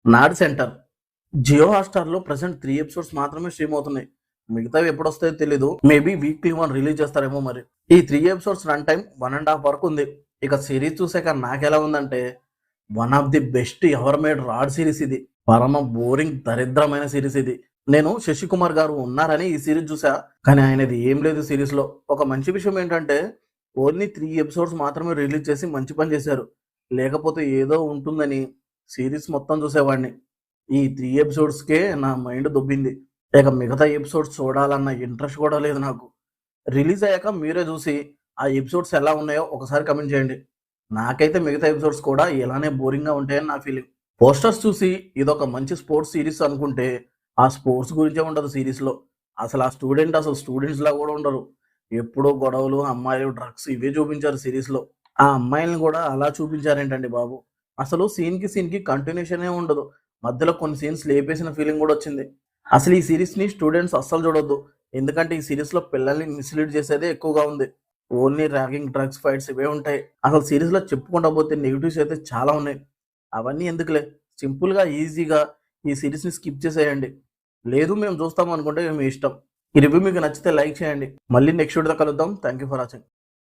నాడ్ centre Jio హాట్‌స్టార్‌లో present 3 episodes మాత్రమే stream అవుతున్నాయి. మిగతావి ఎప్పుడొస్తాయో తెలీదు. మేబీ వీక్లీ 1 రిలీజ్ చేస్తారేమో మరి. ఈ 3 ఎపిసోడ్స్ రన్ టైమ్ 1 ½ వరకు ఉంది. ఇక సిరీస్ చూసాక నాకెలా ఉందంటే one of the best ever made rod series ఇది. పరమ బోరింగ్ దరిద్రమైన సిరీస్ ఇది. నేను శశికుమార్ గారు ఉన్నారని ఈ సిరీస్ చూసా. కానీ ఆయనది ఏం లేదు సిరీస్‌లో. ఒక మంచి విషయం ఏంటంటే ఓన్లీ 3 ఎపిసోడ్స్ మాత్రమే రిలీజ్ చేసి మంచి పని చేశారు. లేకపోతే ఏదో ఉంటుందని సిరీస్ మొత్తం చూసేవాడిని. ఈ 3 ఎపిసోడ్స్‌కే నా మైండ్ దొబ్బింది. ఇక మిగతా ఎపిసోడ్స్ చూడాలన్న ఇంట్రెస్ట్ కూడా లేదు నాకు. రిలీజ్ అయ్యాక మీరే చూసి ఆ ఎపిసోడ్స్ ఎలా ఉన్నాయో ఒకసారి కామెంట్ చేయండి. నాకైతే మిగతా ఎపిసోడ్స్ కూడా ఇలానే బోరింగ్‌గా ఉంటాయని నా ఫీలింగ్. పోస్టర్స్ చూసి ఇదొక మంచి స్పోర్ట్స్ సీరీస్ అనుకుంటే ఆ స్పోర్ట్స్ గురించే ఉండదు సీరీస్‌లో. అసలు ఆ స్టూడెంట్ అసలు స్టూడెంట్స్‌లా కూడా ఉండరు. ఎప్పుడూ గొడవలు, అమ్మాయిలు, డ్రగ్స్ ఇవే చూపించారు సీరీస్‌లో. ఆ అమ్మాయిల్ని కూడా అలా చూపించారేంటండి బాబు! అసలు సీన్‌కి కంటిన్యూషనే ఉండదు. మధ్యలో కొన్ని సీన్స్ లేపేసిన ఫీలింగ్ కూడా వచ్చింది. అసలు ఈ సీరీస్‌ని స్టూడెంట్స్ అస్సలు చూడొద్దు. ఎందుకంటే ఈ సీరీస్‌లో పిల్లల్ని మిస్‌లీడ్ చేసేదే ఎక్కువగా ఉంది. ఓన్లీ ర్యాగింగ్, డ్రగ్స్, ఫైట్స్ ఇవే ఉంటాయి. అసలు సీరీస్‌లో చెప్పుకుంటా పోతే నెగెటివ్స్ అయితే చాలా ఉన్నాయి. అవన్నీ ఎందుకులే. సింపుల్‌గా, ఈజీగా ఈ సీరీస్‌ని స్కిప్ చేసేయండి. లేదు మేము చూస్తాం అనుకుంటే మీ ఇష్టం. ఈ రివ్యూ మీకు నచ్చితే లైక్ చేయండి. మళ్ళీ నెక్స్ట్ వీడియోతో కలుద్దాం. Thank you for watching.